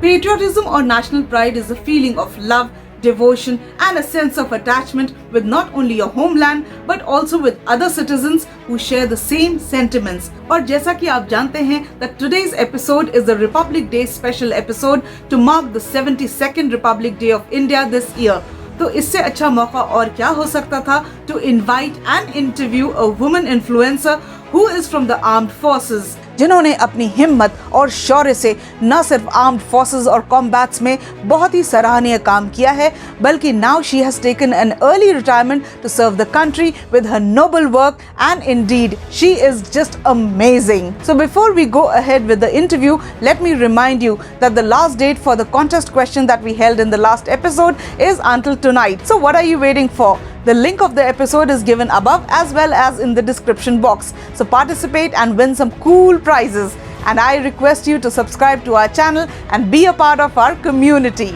Patriotism or national pride is a feeling of love, devotion and a sense of attachment with not only your homeland but also with other citizens who share the same sentiments. और जैसा कि आप जानते हैं that today's episode is the Republic Day special episode to mark the 72nd Republic Day of India this year. तो इससे अच्छा मौका और क्या हो सकता था to invite and interview a woman influencer who is from the armed forces, जिन्होंने अपनी हिम्मत और शौर्य से न सिर्फ आर्म्ड फोर्सेस और कॉम्बैट्स में बहुत ही सराहनीय काम किया है, बल्कि now she has taken an early retirement to serve the country with her noble work and indeed she is just amazing. So before we go ahead with the interview, let me remind you that the last date for the contest question that we held in the last episode is until tonight. So what are you waiting for? The link of the episode is given above as well as in the description box. So participate and win some cool prizes. And I request you to subscribe to our channel and be a part of our community.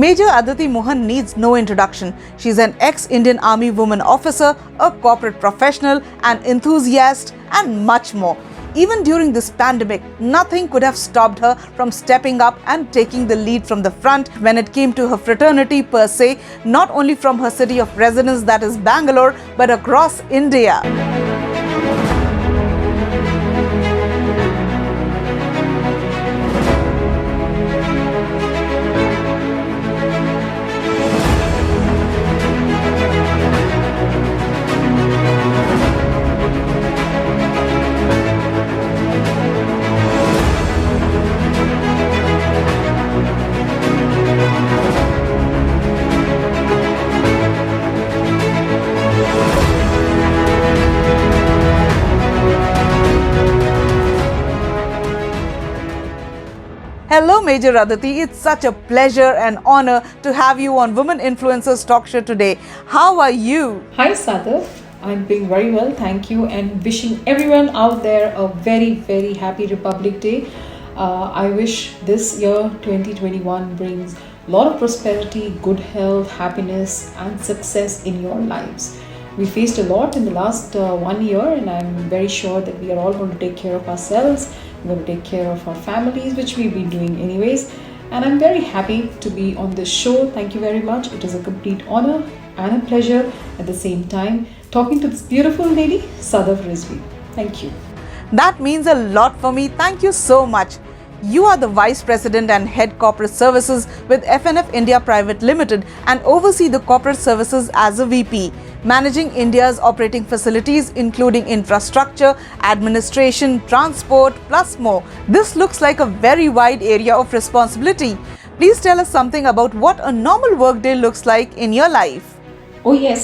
Major Aditi Mohan needs no introduction. She's an ex-Indian Army woman officer, a corporate professional, an enthusiast, and much more. Even during this pandemic, nothing could have stopped her from stepping up and taking the lead from the front when it came to her fraternity per se, not only from her city of residence, that is Bangalore, but across India. Hello Major Aditi, it's such a pleasure and honor to have you on Women Influencers Talk Show today. How are you? Hi Sadaf, I'm doing very well, thank you, and wishing everyone out there a very, very happy Republic Day. I wish this year 2021 brings a lot of prosperity, good health, happiness and success in your lives. We faced a lot in the last 1 year, and I'm very sure that we are all going to take care of ourselves. We're going to take care of our families, which we've been doing anyways. And I'm very happy to be on this show. Thank you very much. It is a complete honor and a pleasure at the same time talking to this beautiful lady, Sadaf Rizvi. Thank you. That means a lot for me. Thank you so much. You are the Vice President and Head Corporate Services with FNF India Private Limited and oversee the corporate services as a VP, managing India's operating facilities including infrastructure, administration, transport, plus more. This looks like a very wide area of responsibility. Please tell us something about what a normal workday looks like in your life. Oh yes,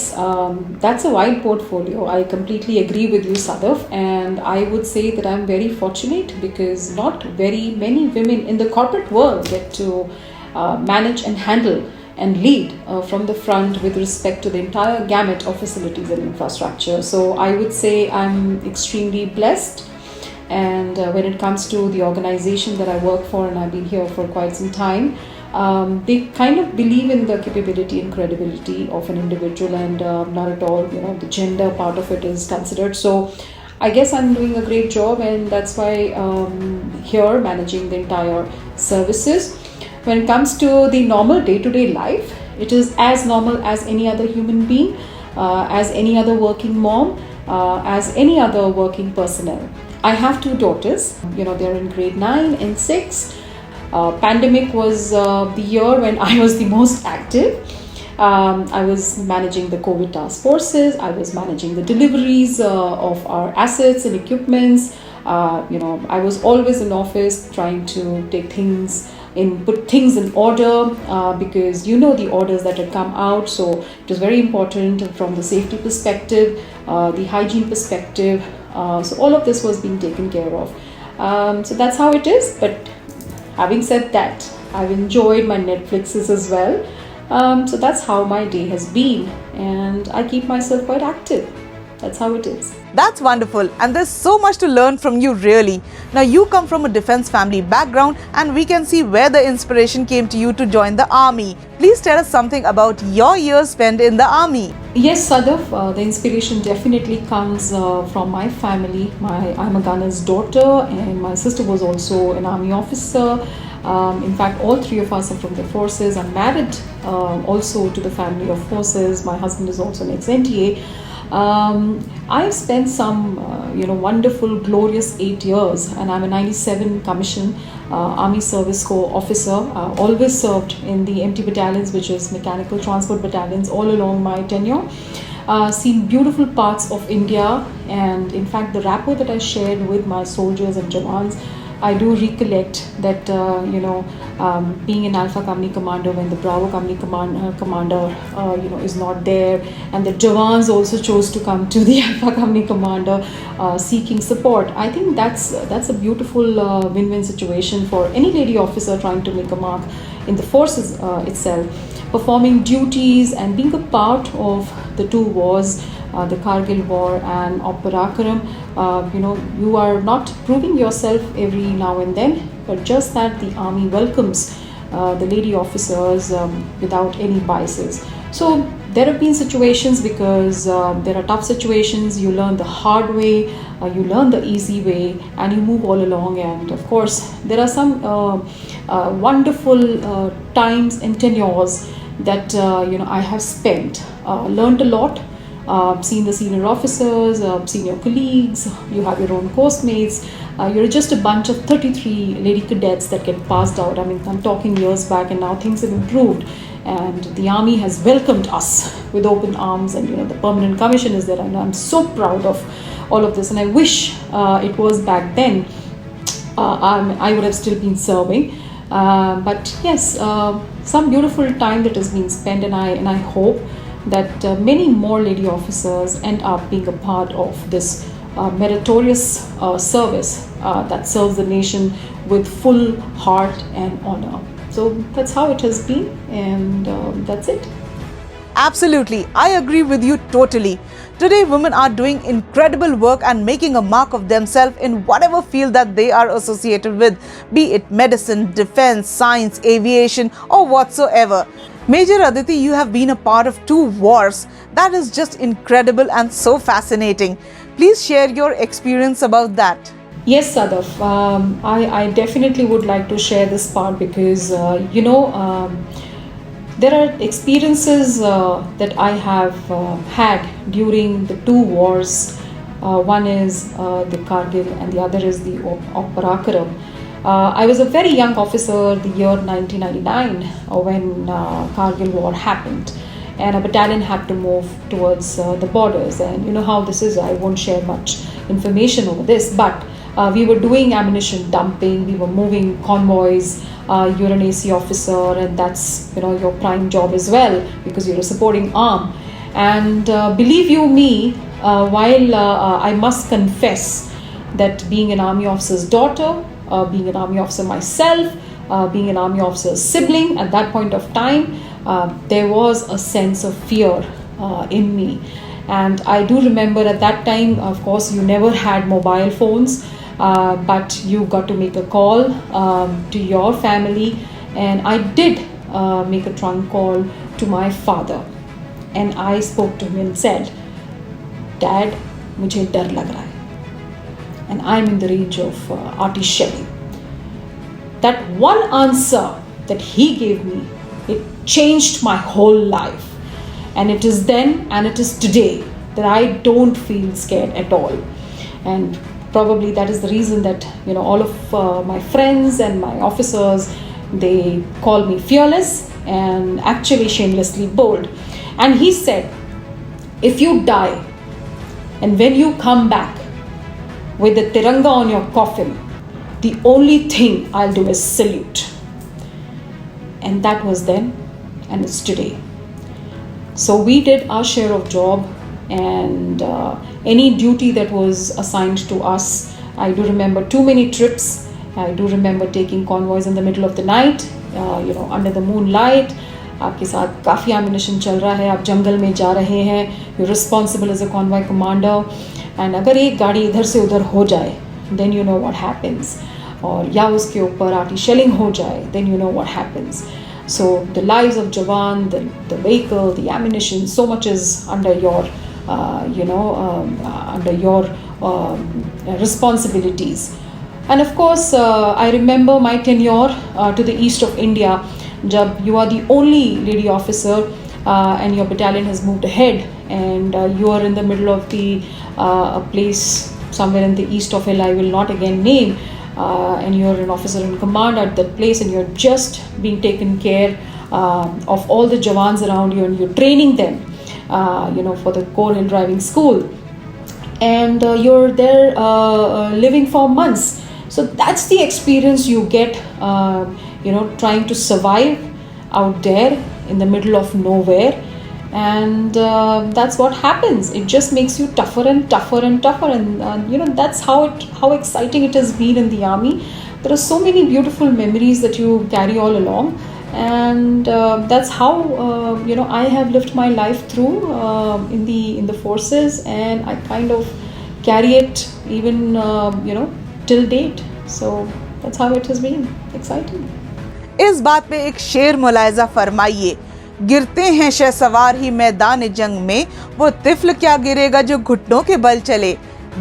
that's a wide portfolio. I completely agree with you, Sadaf, and I would say that I'm very fortunate because not very many women in the corporate world get to manage and handle and lead from the front with respect to the entire gamut of facilities and infrastructure. So I would say I'm extremely blessed, and when it comes to the organization that I work for, and I've been here for quite some time, they kind of believe in the capability and credibility of an individual, and not at all, the gender part of it is considered. So I guess I'm doing a great job, and that's why here managing the entire services. When it comes to the normal day-to-day life, it is as normal as any other human being, as any other working mom, as any other working personnel. I have 2 daughters, they're in grade 9 and 6. Pandemic was the year when I was the most active. I was managing the COVID task forces. I was managing the deliveries of our assets and equipments. I was always in office trying to put things in order because the orders that had come out. So it was very important from the safety perspective, the hygiene perspective. So all of this was being taken care of. So that's how it is. But having said that, I've enjoyed my Netflixes as well. So that's how my day has been, and I keep myself quite active. That's how it is. That's wonderful, and there's so much to learn from you, really. Now, you come from a defense family background, and we can see where the inspiration came to you to join the army. Please tell us something about your years spent in the army. Yes, Sadaf, the inspiration definitely comes from my family. I'm a gunner's daughter, and my sister was also an army officer. In fact, all three of us are from the forces. I'm married also to the family of forces. My husband is also an ex-NTA. I've spent some, wonderful, glorious 8 years, and I'm a 97 commission Army Service Corps officer. Always served in the MT battalions, which is mechanical transport battalions, all along my tenure. Seen beautiful parts of India, and in fact, the rapport that I shared with my soldiers and Jawans, I do recollect that, being an Alpha Company commander when the Bravo Company commander, is not there, and the Jawans also chose to come to the Alpha Company commander seeking support. I think that's a beautiful win-win situation for any lady officer trying to make a mark in the forces itself. Performing duties and being a part of the two wars, the Kargil War and Parakaram, you are not proving yourself every now and then, but just that the army welcomes the lady officers without any biases. So there have been situations, because there are tough situations, you learn the hard way, you learn the easy way, and you move all along. And of course, there are some wonderful times and tenures that I have spent, learned a lot. Seen the senior officers, senior colleagues, you have your own course mates. You're just a bunch of 33 lady cadets that get passed out. I mean, I'm talking years back, and now things have improved, and the army has welcomed us with open arms, and the permanent commission is there, and I'm so proud of all of this, and I wish it was back then. I would have still been serving, but yes, some beautiful time that has been spent, and I hope that many more lady officers end up being a part of this meritorious service that serves the nation with full heart and honor. So that's how it has been, and that's it. Absolutely, I agree with you totally. Today, women are doing incredible work and making a mark of themselves in whatever field that they are associated with, be it medicine, defense, science, aviation, or whatsoever. Major Aditi, you have been a part of 2 wars. That is just incredible and so fascinating. Please share your experience about that. Yes, Sadaf. I definitely would like to share this part, because, there are experiences that I have had during the 2 wars. One is the Kargil, and the other is the Parakaram. I was a very young officer the year 1999 when Kargil War happened, and a battalion had to move towards the borders. And you know how this is, I won't share much information over this, but we were doing ammunition dumping, we were moving convoys. You're an AC officer, and that's your prime job as well, because you're a supporting arm. And believe you me, while I must confess that being an army officer's daughter, being an army officer myself, being an army officer's sibling at that point of time, there was a sense of fear in me. And I do remember at that time, of course, you never had mobile phones, but you got to make a call to your family. And I did make a trunk call to my father, and I spoke to him and said, "Dad, mujhe dar lag raha hai, and I'm in the range of artillery shelling." That one answer that he gave me, it changed my whole life. And it is then and it is today that I don't feel scared at all. And probably that is the reason that all of my friends and my officers, they call me fearless and actually shamelessly bold. And he said, if you die and when you come back with the tiranga on your coffin, the only thing I'll do is salute. And that was then, and it's today. So we did our share of job, and any duty that was assigned to us. I do remember too many trips. I do remember taking convoys in the middle of the night, under the moonlight, आपके साथ काफ़ी ammunition चल रहा है, आप जंगल में जा रहे हैं, you responsible as a convoy commander, and अगर एक गाड़ी इधर से उधर हो जाए then you know what happens, और या उसके ऊपर आर्टी शेलिंग हो जाए then you know what happens. So the lives of Jawan, the vehicle, the ammunition, so much is under your under your responsibilities. And of course I remember my tenure to the east of India, jab you are the only lady officer and your battalion has moved ahead, and you are in the middle of the a place somewhere in the east of LA, I will not again name, and you're an officer in command at that place, and you're just being taken care of all the Jawans around you, and you're training them for the Core Hill Driving School, and you're there living for months. So that's the experience you get trying to survive out there in the middle of nowhere. And that's what happens. It just makes you tougher and tougher and tougher, and that's how exciting it has been in the army. There are so many beautiful memories that you carry all along, and that's how I have lived my life through in the forces, and I kind of carry it even till date. So that's how it has been exciting. इस बात पे एक शेर मुलायजा फरमाइए, गिरते हैं शहसवार ही मैदान जंग में, वो तिफल क्या गिरेगा जो घुटनों के बल चले.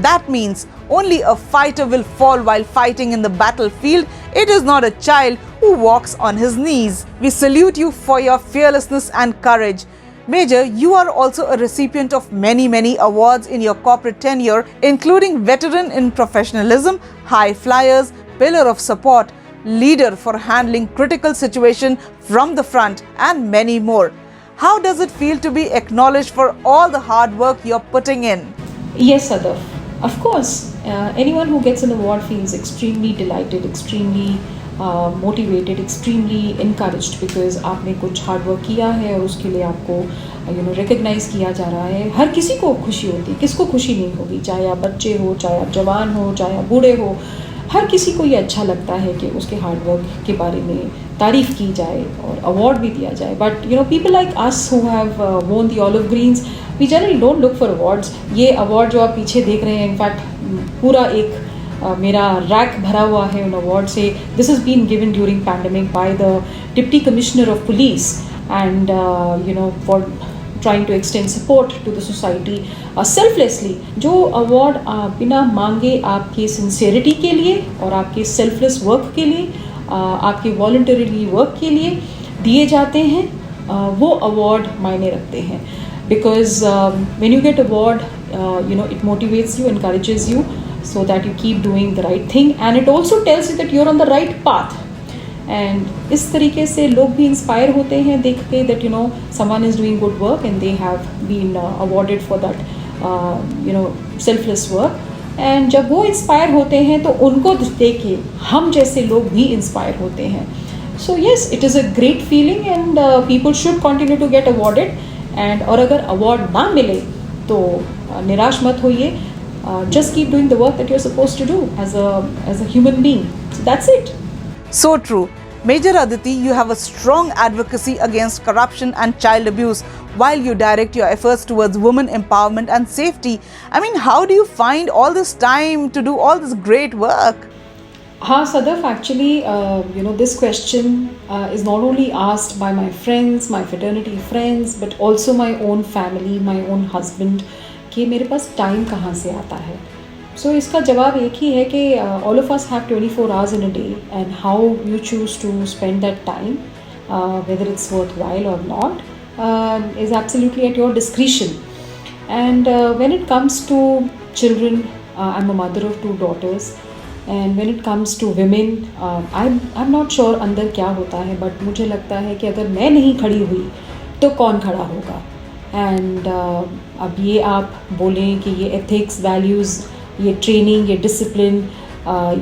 That means only a fighter will fall while fighting in the battlefield. It is not a child who walks on his knees. We salute you for your fearlessness and courage. Major, you are also a recipient of many awards in your corporate tenure, including Veteran in Professionalism, High Flyers, Pillar of Support, Leader for handling critical situation from the front, and many more. How does it feel to be acknowledged for all the hard work you're putting in? Yes, Sadaf. Of course, anyone who gets an award feels extremely delighted, extremely motivated, extremely encouraged, because आपने कुछ hard work किया है और उसके लिए आपको recognize किया जा रहा है. हर किसी को खुशी होती है, किसको खुशी नहीं होगी, चाहे आप बच्चे हो, चाहे आप जवान हो, चाहे आप बूढ़े हो, हर किसी को ये अच्छा लगता है कि उसके हार्ड वर्क के बारे में तारीफ़ की जाए और अवार्ड भी दिया जाए. But people like us who have won the olive greens, we generally don't look for awards. ये अवार्ड जो आप पीछे देख रहे हैं, इनफैक्ट पूरा एक मेरा रैक भरा हुआ है उन अवार्ड से. This is been given during pandemic by the deputy commissioner of police, and for trying to extend support to the society selflessly. जो award बिना मांगे आपके sincerity के लिए और आपके selfless work के लिए, आपके voluntarily work के लिए दिए जाते हैं, वो award मायने रखते हैं. Because when you get award, it motivates you, encourages you, so that you keep doing the right thing, and it also tells you that you're on the right path. And इस तरीके से लोग भी inspire होते हैं देख के that someone is doing good work and they have been awarded for that selfless work. And जब वो इंस्पायर होते हैं तो उनको देख के हम जैसे लोग भी इंस्पायर होते हैं. So yes, it is a great feeling, and people should continue to get awarded. And और अगर अवार्ड ना मिले तो निराश मत होइए. Just keep doing the work that you are suppose to do as a human being. So that's it. So true. Major Aditi, you have a strong advocacy against corruption and child abuse while you direct your efforts towards women empowerment and safety. I mean, how do you find all this time to do all this great work? हाँ Sadaf, actually, this question is not only asked by my friends, my fraternity friends, but also my own family, my own husband, कि मेरे पास time कहाँ से आता है. So इसका जवाब एक ही है कि all of us have 24 hours in a day, and how you choose to spend that time, whether it's worthwhile or not, is absolutely at your discretion. And when it comes to children, I'm a mother of 2 daughters, and when it comes to women, I'm not sure अंदर क्या होता है, but मुझे लगता है कि अगर मैं नहीं खड़ी हुई तो कौन खड़ा होगा. And अब ये आप बोलें कि ये ethics, values, ये ट्रेनिंग, ये डिसिप्लिन,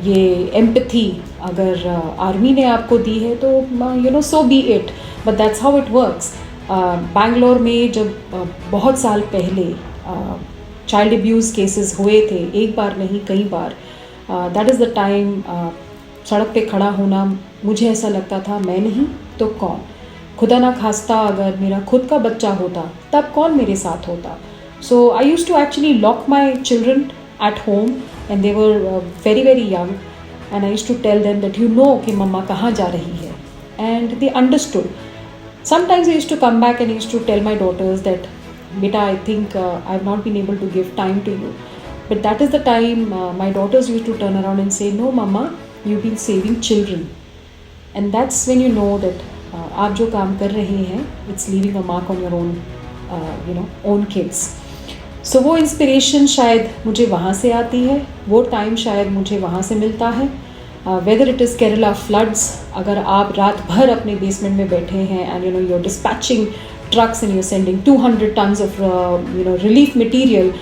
ये एम्पथी अगर आर्मी ने आपको दी है तो so be it, but that's how it works. Bangalore में जब बहुत साल पहले चाइल्ड अब्यूज़ केसेस हुए थे, एक बार नहीं कई बार, दैट इज़ द टाइम सड़क पे खड़ा होना मुझे ऐसा लगता था मैं नहीं तो कौन. खुदा ना खास्ता अगर मेरा खुद का बच्चा होता तब कौन मेरे साथ होता. So I used to actually lock my children at home and they were very very young, and I used to tell them that कि मम्मा कहाँ जा रही है, and they understood. Sometimes I used to come back and I used to tell my daughters that beta, I think I have not been able to give time to you. But that is the time my daughters used to turn around and say, no mama, you've been saving children. And that's when you know that आप जो काम कर रहे हैं, it's leaving a mark on your own own kids. So वो inspiration शायद मुझे वहाँ से आती है, वो टाइम शायद मुझे वहाँ से मिलता है. Whether it is Kerala floods, अगर आप रात भर अपने बेसमेंट में बैठे हैं and you are dispatching trucks and you are sending 200 tons of relief material,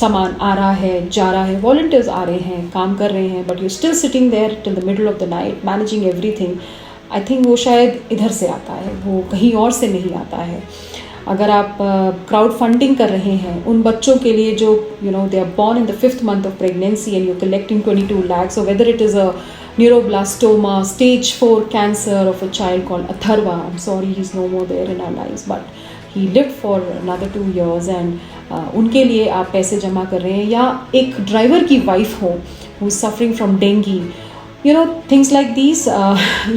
सामान आ रहा है, जा रहा है, वॉलंटियर्स आ रहे हैं, काम कर रहे हैं, but you still sitting there till the middle of the night managing everything. I think वो शायद इधर से आता है, वो कहीं और से नहीं आता है. अगर आप क्राउड फंडिंग कर रहे हैं उन बच्चों के लिए जो they are born in the 5th month of pregnancy and you're collecting 22 lakhs, or whether it is a neuroblastoma stage 4 cancer of a child called Atharva. I'm sorry he's no more there in our lives, but he lived for another 2 years, and उनके लिए आप पैसे जमा कर रहे हैं. या एक ड्राइवर की वाइफ हो who is suffering from dengue, things like these,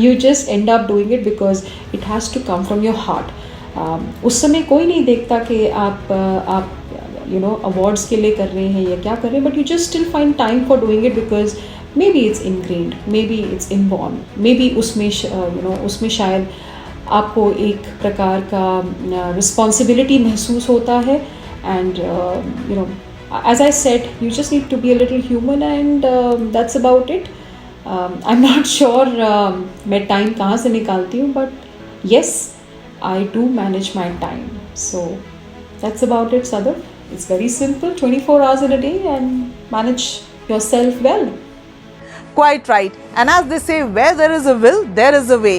you just end up doing it because it has to come from your heart. उस समय कोई नहीं देखता कि आप अवार्ड्स के लिए कर रहे हैं या क्या कर रहे हैं, but you just still find time for doing it because may be it's ingrained, may be it's inborn, may be उसमें शायद आपको एक प्रकार का रिस्पॉन्सिबिलिटी महसूस होता है. And as I said, you just need to be a little human, and that's about it. I'm not sure मैं टाइम कहाँ से निकालती हूँ, but yes, I do manage my time. So that's about it, Sadaf. It's very simple, 24 hours in a day, and manage yourself well. Quite right. And as they say, where there is a will, there is a way.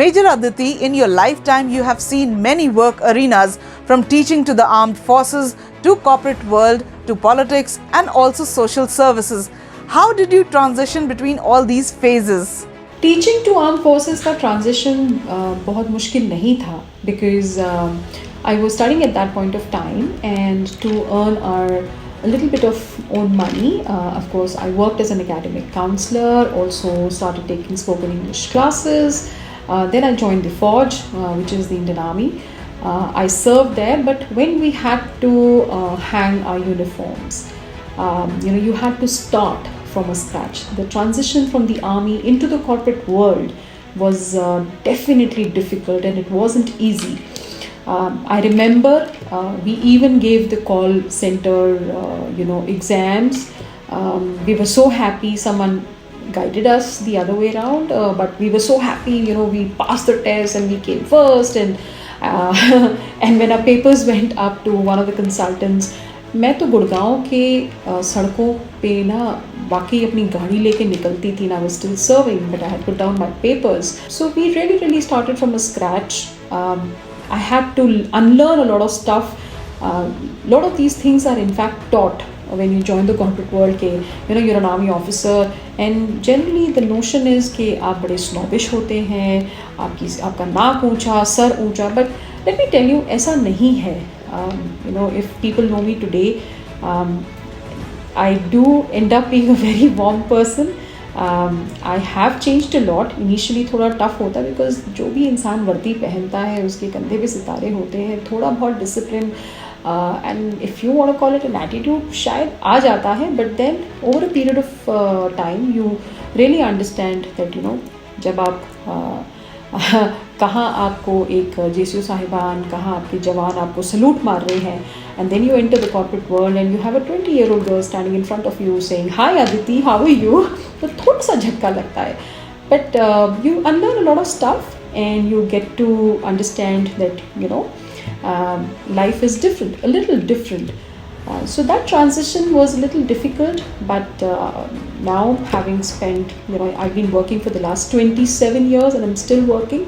Major Aditi, in your lifetime, you have seen many work arenas, from teaching to the armed forces, to corporate world, to politics, and also social services. How did you transition between all these phases? Teaching to arm forces का transition बहुत मुश्किल नहीं था, because I was starting at that point of time and to earn our a little bit of own money. Of course, I worked as an academic counselor, also started taking spoken English classes. Then I joined the Forge, which is the Indian Army. I served there, but when we had to hang our uniforms, you had to start from a scratch. The transition from the army into the corporate world was definitely difficult, and it wasn't easy. I remember we even gave the call center, exams. We were so happy. Someone guided us the other way around, but we were so happy. We passed the test and we came first. And when our papers went up to one of the consultants, मैं तो गुड़गांव के सड़कों पे ना बाकी अपनी गाड़ी लेके निकलती थी. I was still serving, but I had put down my papers. So we really started from a scratch. I had to unlearn a lot of stuff. Lot of these things are in fact taught when you join the corporate world. के you're an army officer, and generally the notion is कि आप बड़े snobbish होते हैं, आपका नाक ऊंचा, sir ऊंचा. But let me tell you, ऐसा नहीं है. If people know me today, I do end up being a very warm person. I have changed a lot. Initially थोड़ा टफ होता है, बिकॉज जो भी इंसान वर्दी पहनता है उसके कंधे पे सितारे होते हैं. थोड़ा बहुत discipline and if you want to call it an attitude शायद आ जाता है, but then over a period of time you really understand that जब आप कहाँ आपको एक जेसीओ साहिबान, कहाँ आपके जवान आपको सलूट मार रहे हैं, and then you enter the corporate world and you have a 20-year-old girl standing in front of you saying, "Hi Aditi, how are you?" तो थोड़ा सा झटका लगता है, but you unlearn a lot of stuff and you get to understand that life is different, a little different. So that transition was a little difficult, but now having spent, I've been working for the last 27 years and I'm still working.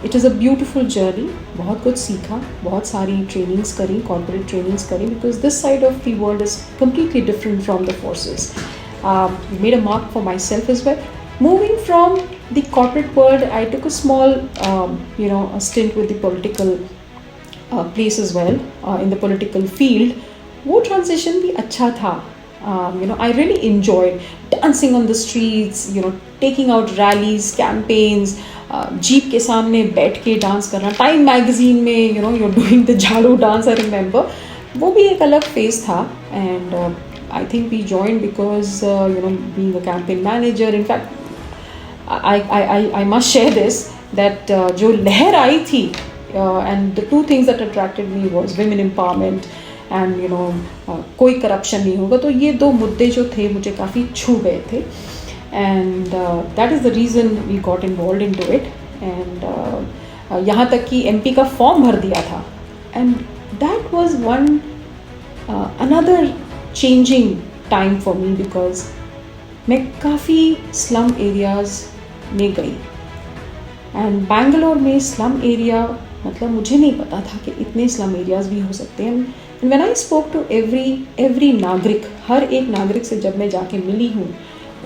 It is a beautiful journey. बहुत कुछ सीखा, बहुत सारी trainings करी, corporate trainings करी, because this side of the world is completely different from the forces. Made a mark for myself as well. Moving from the corporate world, I took a small, a stint with the political place as well, in the political field. वो transition भी अच्छा था. I really enjoyed dancing on the streets, taking out rallies, campaigns, jeep के सामने बैठ के dance करना. Time magazine में, you're doing the झाड़ू dance, I remember. वो भी एक अलग फेज था. And I think we joined because, being a campaign manager, in fact, I must share this, that जो लहर आई थी, and the two things that attracted me was women empowerment and कोई corruption नहीं होगा. तो ये दो मुद्दे जो थे मुझे काफ़ी छू गए थे. And that is the reason we got involved into it. And यहाँ तक कि MP का फॉर्म भर दिया था. And that was another changing time for me, because मैं काफ़ी slum areas में गई. एंड बैंगलोर में स्लम एरिया, मतलब मुझे नहीं पता था कि इतने स्लम एरियाज़ भी हो सकते हैं. And when I spoke to every नागरिक, हर एक नागरिक से जब मैं जाके मिली हूँ,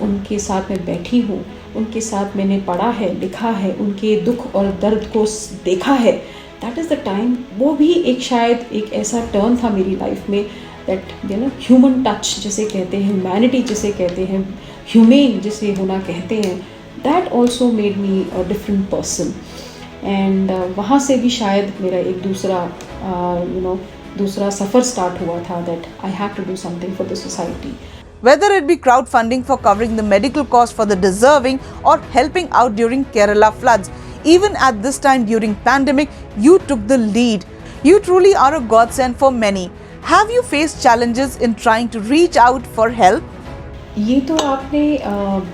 उनके साथ में बैठी हूँ, उनके साथ मैंने पढ़ा है, लिखा है, उनके दुख और दर्द को देखा है, दैट इज़ द टाइम. वो भी एक शायद एक ऐसा टर्न था मेरी लाइफ में, दैट ह्यूमन टच जिसे कहते हैं, ह्यूमैनिटी जिसे कहते हैं, ह्यूमेन जिसे होना कहते हैं, that also made me a different person. And वहाँ से भी शायद मेरा एक दूसरा सफ़र स्टार्ट हुआ था, that I had to do something for the society. Whether it be crowdfunding for covering the medical costs for the deserving or helping out during Kerala floods, even at this time during pandemic, you took the lead. You truly are a godsend for many. Have you faced challenges in trying to reach out for help? ये तो आपने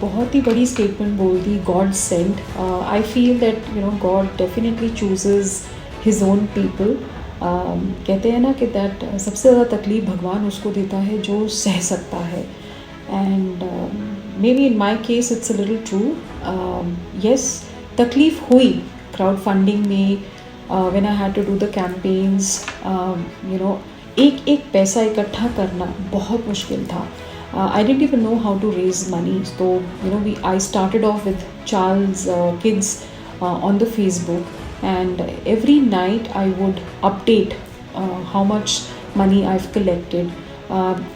बहुत ही बड़ी statement बोल दी, God sent. I feel that God definitely chooses his own people. कहते हैं ना कि दैट सबसे ज़्यादा तकलीफ़ भगवान उसको देता है जो सह सकता है. And maybe in my case it's a little true. Yes, तकलीफ़ हुई क्राउड फंडिंग में, when I had to do the campaigns. एक पैसा इकट्ठा करना बहुत मुश्किल था. I didn't even know how to raise money. So, I started off with Charles Kids on the Facebook, and every night I would update how much money I've collected.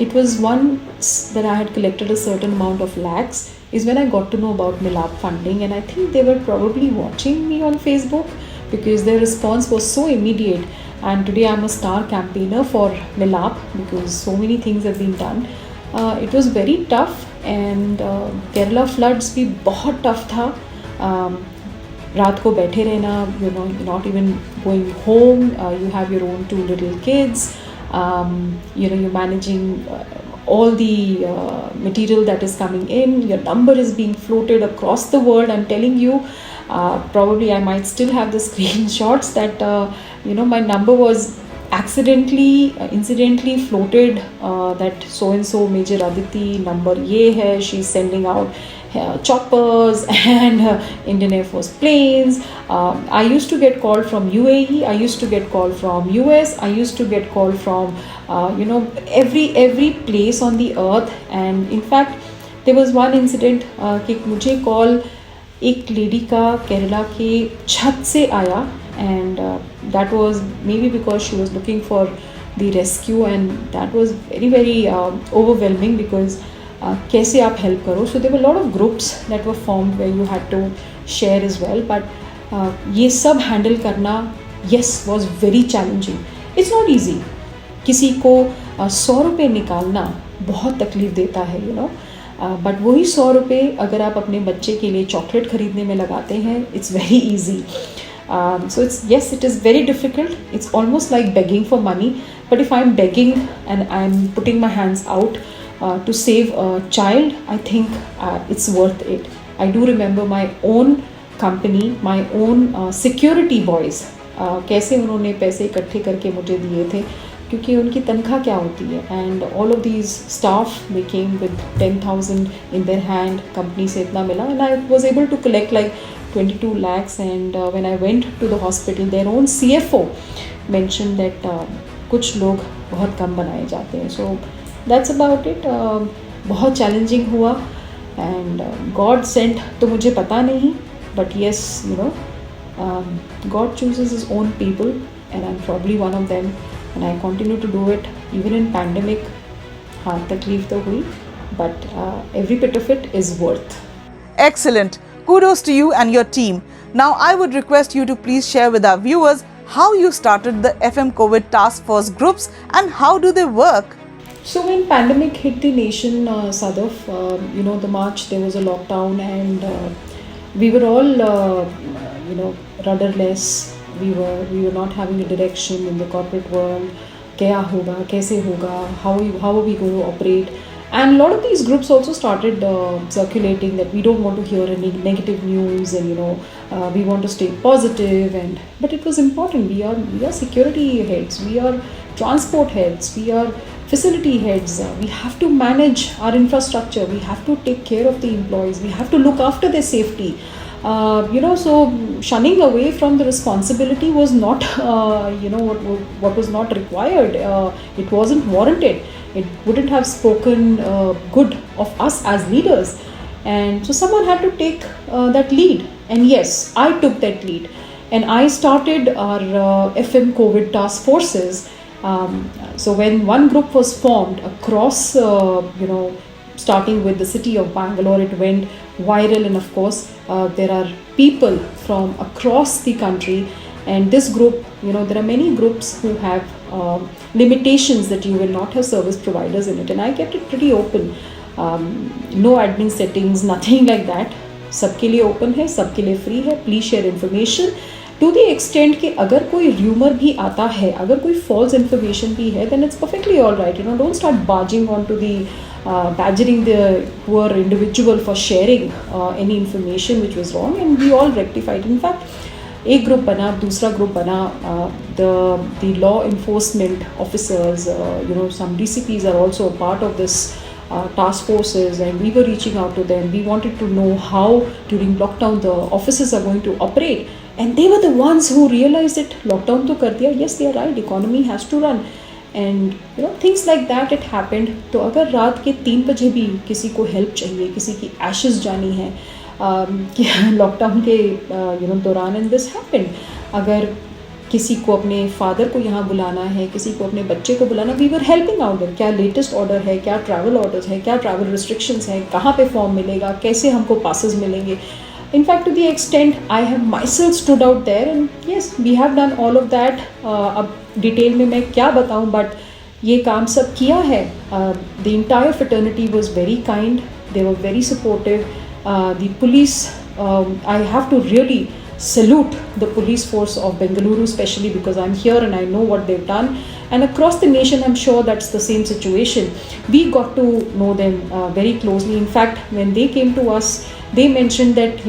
It was once that I had collected a certain amount of lakhs is when I got to know about Milap funding, and I think they were probably watching me on Facebook because their response was so immediate. And today I'm a star campaigner for Milap because so many things have been done. It was very tough, and Kerala floods भी बहुत tough था. रात को बैठे रहना, not even going home. You have your own 2 little kids. You're managing all the material that is coming in. Your number is being floated across the world. I'm telling you, probably I might still have the screenshots that my number was incidentally floated, that so and so Major Aditi number ये है, she's sending out choppers and Indian Air Force planes. I used to get called from UAE, I used to get called from US, I used to get called from every place on the earth. And in fact there was one incident कि मुझे call एक lady का केरला के छत से आया. And that was maybe because she was looking for the rescue, and that was very very overwhelming because कैसे आप help करो. So there were a lot of groups that were formed where you had to share as well, but ये सब handle करना, yes, was very challenging. It's not easy. किसी को 100 रुपये निकालना बहुत तकलीफ़ देता है, बट वही 100 रुपये अगर आप अपने बच्चे के लिए चॉकलेट ख़रीदने में लगाते हैं, it's very easy. So it is very difficult. It's almost like begging for money. But if I'm begging and I'm putting my hands out to save a child, I think it's worth it. I do remember my own company, my own security boys. कैसे उन्होंने पैसे इकट्ठे करके मुझे दिए थे, क्योंकि उनकी तनख्वाह क्या होती है. And all of these staff, they came with 10,000 in their hand. Company से इतना मिला, and I was able to collect like 22 lakhs. And when I went to the hospital, their own CFO mentioned that कुछ लोग बहुत कम बनाए जाते हैं. So that's about it. बहुत challenging हुआ. and God sent तो मुझे पता नहीं, but yes, God chooses His own people, and I'm probably one of them, and I continue to do it even in pandemic. हाँ तकलीफ तो हुई, but every bit of it is worth. Excellent. Kudos to you and your team. Now I would request you to please share with our viewers how you started the FM COVID task force groups and how do they work? So when pandemic hit the nation, Sadaf, the March there was a lockdown, and we were all, rudderless. We were not having a direction in the corporate world. क्या होगा, कैसे होगा, how are we going to operate? And a lot of these groups also started circulating that we don't want to hear any negative news, and we want to stay positive. But it was important. We are security heads, we are transport heads, we are facility heads. We have to manage our infrastructure. We have to take care of the employees. We have to look after their safety. So shunning away from the responsibility was not, what was not required. It wasn't warranted. It wouldn't have spoken good of us as leaders. And so someone had to take that lead. And yes, I took that lead. And I started our FM COVID task forces. So when one group was formed across, starting with the city of Bangalore, it went viral, and of course there are people from across the country. And this group, there are many groups who have limitations that you will not have service providers in it, and I kept it pretty open. No admin settings, nothing like that. सबके लिए open है, सबके लिए free है. Please share information to the extent कि अगर कोई rumor भी आता है, अगर कोई false information भी है, then it's perfectly all right. Don't start barging onto the badgering the poor individual for sharing any information which was wrong, and we all rectified. In fact, एक ग्रुप बना, दूसरा ग्रुप बना, the law enforcement officers, some DCPs are also a part of this task forces, and we were reaching out to them. We wanted to know how during lockdown the offices are going to operate, and they were the ones who realized it. Lockdown to कर दिया, yes they are right, economy has to run, and things like that it happened. तो अगर रात के 3 बजे भी किसी को help चाहिए, किसी की ashes जानी है, कि लॉकडाउन के दौरान, एंड दिस हैपेंड, अगर किसी को अपने फादर को यहाँ बुलाना है, किसी को अपने बच्चे को बुलाना, we were helping out them. क्या लेटेस्ट ऑर्डर है, क्या ट्रैवल ऑर्डर्स है, क्या ट्रैवल रिस्ट्रिक्शंस है, कहाँ पे फॉर्म मिलेगा, कैसे हमको पासेस मिलेंगे. In fact, to the extent I have myself stood out there, and yes, we have done all of that. अब डिटेल में मैं क्या बताऊँ, बट ये काम सब किया है. The entire fraternity was very kind. They were very supportive. The police, I have to really salute the police force of Bengaluru, especially because I'm here and I know what they've done. And across the nation, I'm sure that's the same situation. We got to know them very closely. In fact, when they came to us, they mentioned that,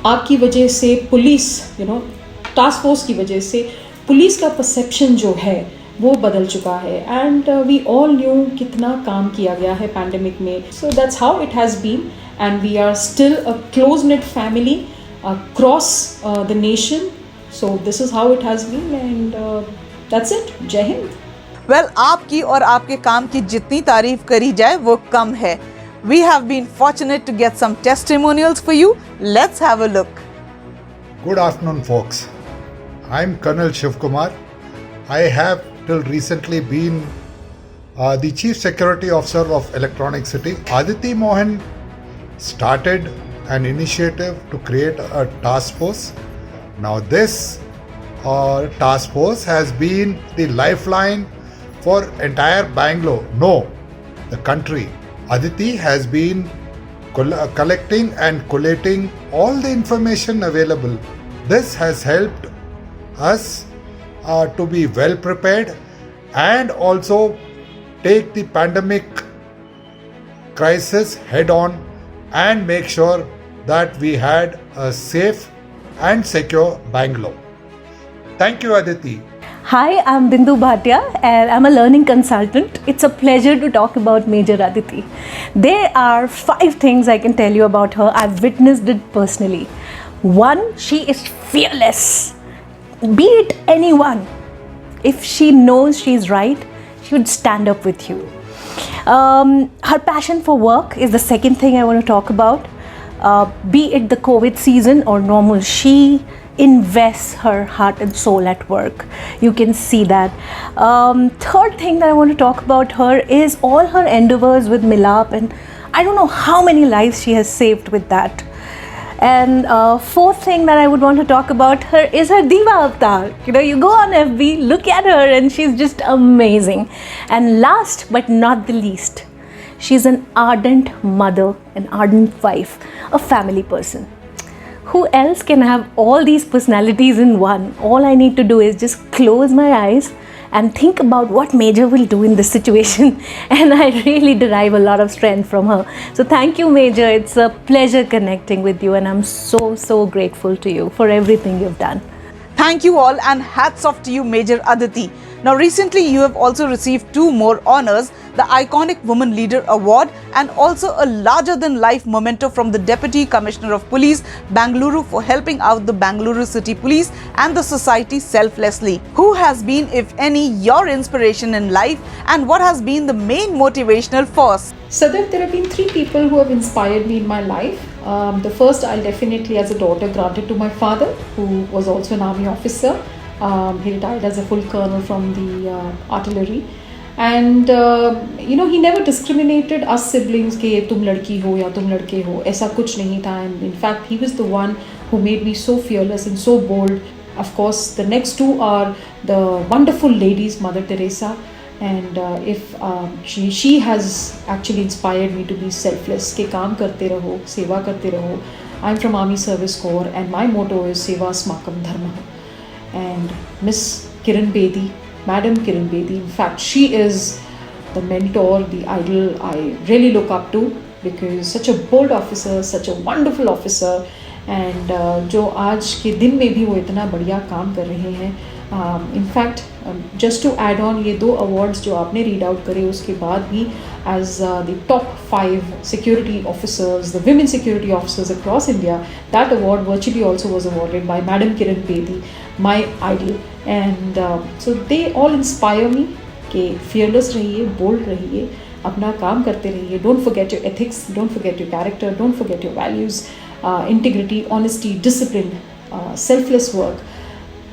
आपकी वजह से police, task force की वजह से police का perception जो है वो बदल चुका है. एंड वी ऑल न्यू कितना काम किया गया है पैंडेमिक में. So that's how it has been, and we are still a close-knit family across the nation. So this is how it has been, and that's it. Jai Hind. Well, आपकी और आपके काम की जितनी तारीफ करी जाए वो कम है. We have been fortunate to get some testimonials for you. Let's have a look. Good afternoon, folks. I'm Colonel Shivkumar. I have till recently been the Chief Security Officer of Electronic City. Aditi Mohan started an initiative to create a task force. Now this task force has been the lifeline for entire Bangalore, no, the country. Aditi has been collecting and collating all the information available. This has helped us to be well prepared and also take the pandemic crisis head on and make sure that we had a safe and secure Bangalore. Thank you, Aditi. Hi, I'm Bindu Bhatia and I'm a learning consultant. It's a pleasure to talk about Major Aditi. There are 5 things I can tell you about her. I've witnessed it personally. 1, she is fearless. Be it anyone, if she knows she's right, she would stand up with you. Her passion for work is the second thing I want to talk about. Be it the COVID season or normal, she invests her heart and soul at work. You can see that. Third thing that I want to talk about her is all her endeavors with Milap, and I don't know how many lives she has saved with that. And fourth thing that I would want to talk about her is her diva avatar. You know, you go on FB, look at her, and she's just amazing. And last but not the least, she's an ardent mother, an ardent wife, a family person. Who else can have all these personalities in one? All I need to do is just close my eyes and think about what Major will do in this situation, and I really derive a lot of strength from her. So thank you, Major. It's a pleasure connecting with you, and I'm so grateful to you for everything you've done. Thank you all, and hats off to you, Major Aditi. Now recently you have also received 2 more honors, the Iconic Woman Leader Award and also a larger than life memento from the Deputy Commissioner of Police, Bangalore, for helping out the Bangalore City Police and the society selflessly. Who has been, if any, your inspiration in life, and what has been the main motivational force? Sadaf, there have been 3 people who have inspired me in my life. The first, I'll definitely, as a daughter, grant it to my father, who was also an army officer. He retired as a full colonel from the artillery. And he never discriminated us siblings ke tum ladki ho ya tum ladke ho. Aisa kuch nahi tha. And in fact, he was the one who made me so fearless and so bold. Of course, the next 2 are the wonderful ladies, Mother Teresa. And she has actually inspired me to be selfless. Ke kaam karte raho, seva karte raho. I'm from Army Service Corps, and my motto is Seva Smakam Dharma. And Miss Kiran Bedi, Madam Kiran Bedi, in fact, she is the mentor, the idol I really look up to, because such a bold officer, such a wonderful officer, and जो आज के दिन में भी वो इतना बढ़िया काम कर रहे हैं. In fact, just to add on, ये 2 awards जो आपने read out करे, उसके बाद भी as the top 5 security officers, the women security officers across India, that award virtually also was awarded by Madam Kiran Bedi, my idol. And so they all inspire me कि fearless रहिए, bold रहिए, अपना काम करते रहिए. Don't forget your ethics, don't forget your character, don't forget your values, integrity, honesty, discipline, selfless work.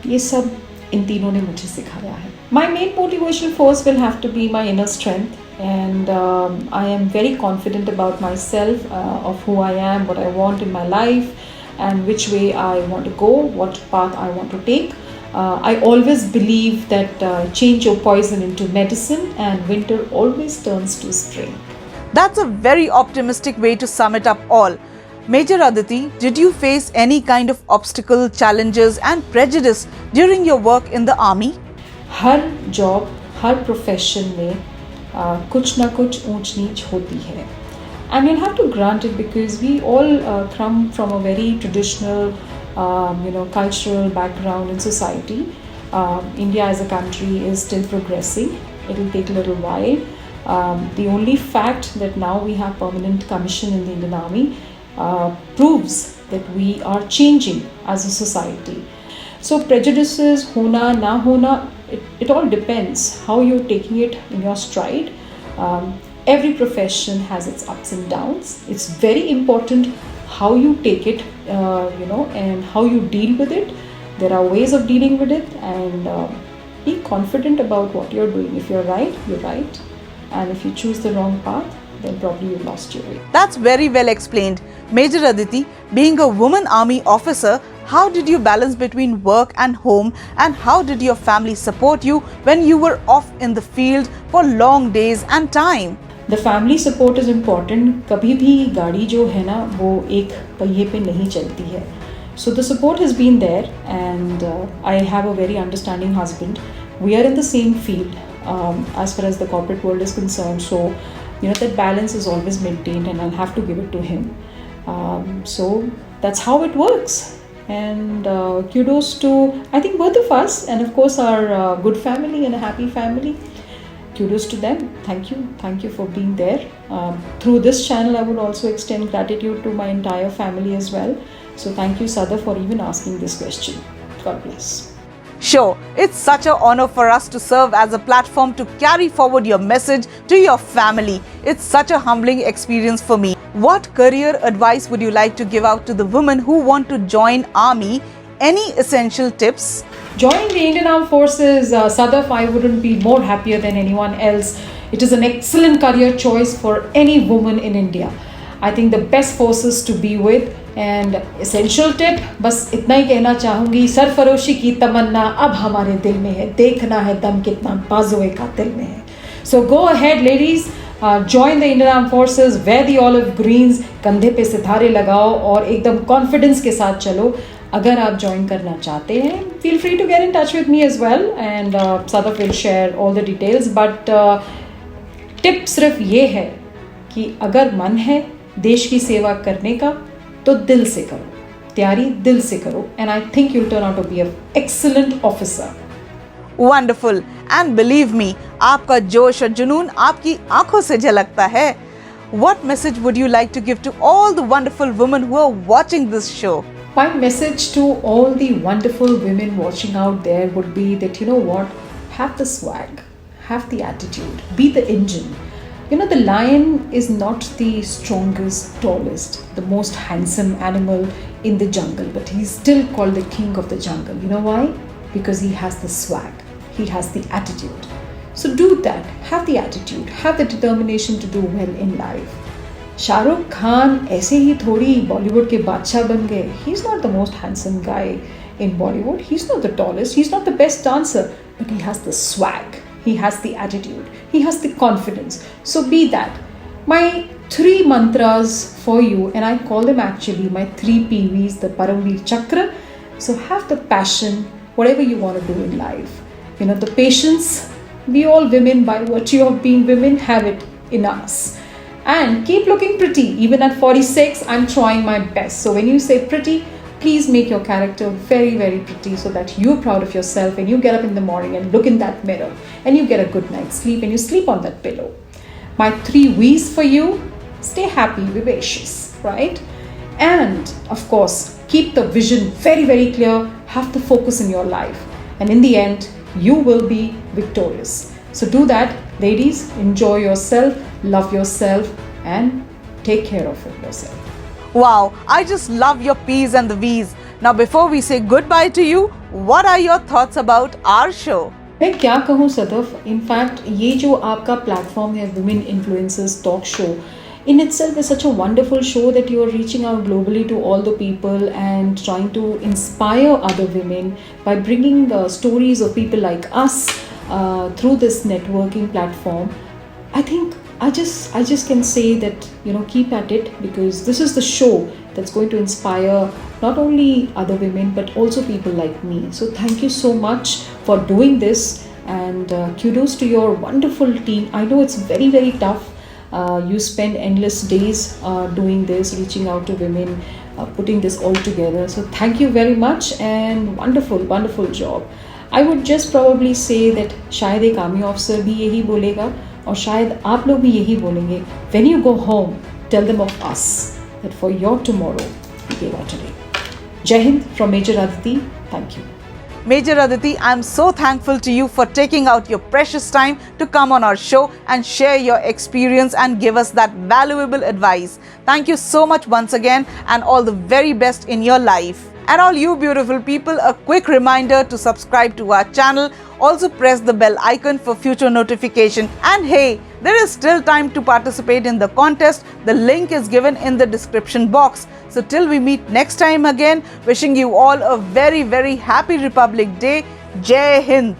ये सब इन तीनों ने मुझे सिखाया है. My main motivational force will have to be my inner strength, and I am very confident about myself, of who I am, what I want in my life, and which way I want to go, what path I want to take. I always believe that change your poison into medicine, and winter always turns to spring. That's a very optimistic way to sum it up all. Major Aditi, did you face any kind of obstacle, challenges and prejudice during your work in the army? Her job, her profession में कुछ ना कुछ ऊंच नीच होती है. And you'll have to grant it, because we all come from a very traditional, cultural background in society. India as a country is still progressing. It will take a little while. The only fact that now we have permanent commission in the Indian Army proves that we are changing as a society. So prejudices, hona, na hona, it all depends how you're taking it in your stride. Every profession has its ups and downs. It's very important how you take it, and how you deal with it. There are ways of dealing with it, and be confident about what you're doing. If you're right, you're right. And if you choose the wrong path, then probably you lost your way. That's very well explained. Major Aditi, being a woman army officer, how did you balance between work and home, and how did your family support you when you were off in the field for long days and time? The family support is important. कभी भी गाड़ी जो है ना वो एक पहिए पे नहीं चलती है. So the support has been there, and I have a very understanding husband. We are in the same field as far as the corporate world is concerned. So that balance is always maintained, and I'll have to give it to him. So that's how it works. And kudos to, I think, both of us, and of course our good family and a happy family. Kudos to them. Thank you for being there. Through this channel, I would also extend gratitude to my entire family as well. So thank you, Sada, for even asking this question. God bless. Sure, it's such an honor for us to serve as a platform to carry forward your message to your family. It's such a humbling experience for me. What career advice would you like to give out to the women who want to join Army? Any essential tips? Joining the Indian Armed Forces, Sadaf, I wouldn't be more happier than anyone else. It is an excellent career choice for any woman in India. I think the best forces to be with. And essential tip, बस इतना ही कहना चाहूँगी, सरफरोशी की तमन्ना अब हमारे दिल में है, देखना है दम कितना बाजुए कातिल में है. So go ahead ladies, join the Indian Armed Forces, wear the olive greens, कंधे पे सितारे लगाओ और एकदम confidence के साथ चलो. अगर आप join करना चाहते हैं, feel free to get in touch with me as well, and Sadaf will share all the details. But tip सिर्फ ये है कि अगर मन है देश की सेवा करने का तो दिल से करो, तैयारी दिल से करो, and I think you'll turn out to be an excellent officer. Wonderful, and believe me, आपका जोश और जुनून आपकी आंखों से झलकता है. What message would you like to give to all the wonderful women who are watching this show? My message to all the wonderful women watching out there would be that, you know what, have the swag, have the attitude, be the engine. You know, the lion is not the strongest, tallest, the most handsome animal in the jungle, but he's still called the king of the jungle. You know why? Because he has the swag, he has the attitude. So do that, have the attitude, have the determination to do well in life. Shahrukh Khan ऐसे ही थोड़ी बॉलीवुड के बादशाह बन गए. He's not the most handsome guy in Bollywood, he's not the tallest, he's not the best dancer, but he has the swag. He has the attitude, he has the confidence. So be that. My 3 mantras for you, and I call them actually my 3 PVs, the Paramveer Chakra. So have the passion, whatever you want to do in life. You know, the patience, we all women by virtue of being women have it in us. And keep looking pretty. Even at 46, I'm trying my best. So when you say pretty, please make your character very, very pretty so that you're proud of yourself and you get up in the morning and look in that mirror and you get a good night's sleep and you sleep on that pillow. My 3 V's for you: stay happy, vivacious, right? And of course, keep the vision very, very clear, have the focus in your life, and in the end, you will be victorious. So do that, ladies, enjoy yourself, love yourself, and take care of yourself. Wow, I just love your P's and the V's. Now before we say goodbye to you, what are your thoughts about our show? मैं क्या कहूँ Sadaf, in fact ये जो आपका platform है Women Influencers Talk Show, in itself is such a wonderful show that you are reaching out globally to all the people and trying to inspire other women by bringing stories of people like us through this networking platform. I think I just can say that, you know, keep at it, because this is the show that's going to inspire not only other women but also people like me. So thank you so much for doing this, and kudos to your wonderful team. I know it's very, very tough. You spend endless days doing this, reaching out to women, putting this all together. So thank you very much, and wonderful, wonderful job. I would just probably say that शायद एक army officer भी यही बोलेगा, और शायद आप लोग भी यही बोलेंगे. When you go home, tell them of us, that for your tomorrow, we gave out today. Jai Hind from Major Aditi. Thank you. Major Aditi, I'm so thankful to you for taking out your precious time to come on our show and share your experience and give us that valuable advice. Thank you so much once again, and all the very best in your life. And all you beautiful people, a quick reminder to subscribe to our channel. Also press the bell icon for future notification. And hey, there is still time to participate in the contest. The link is given in the description box. So till we meet next time again, wishing you all a very, very happy Republic Day. Jai Hind.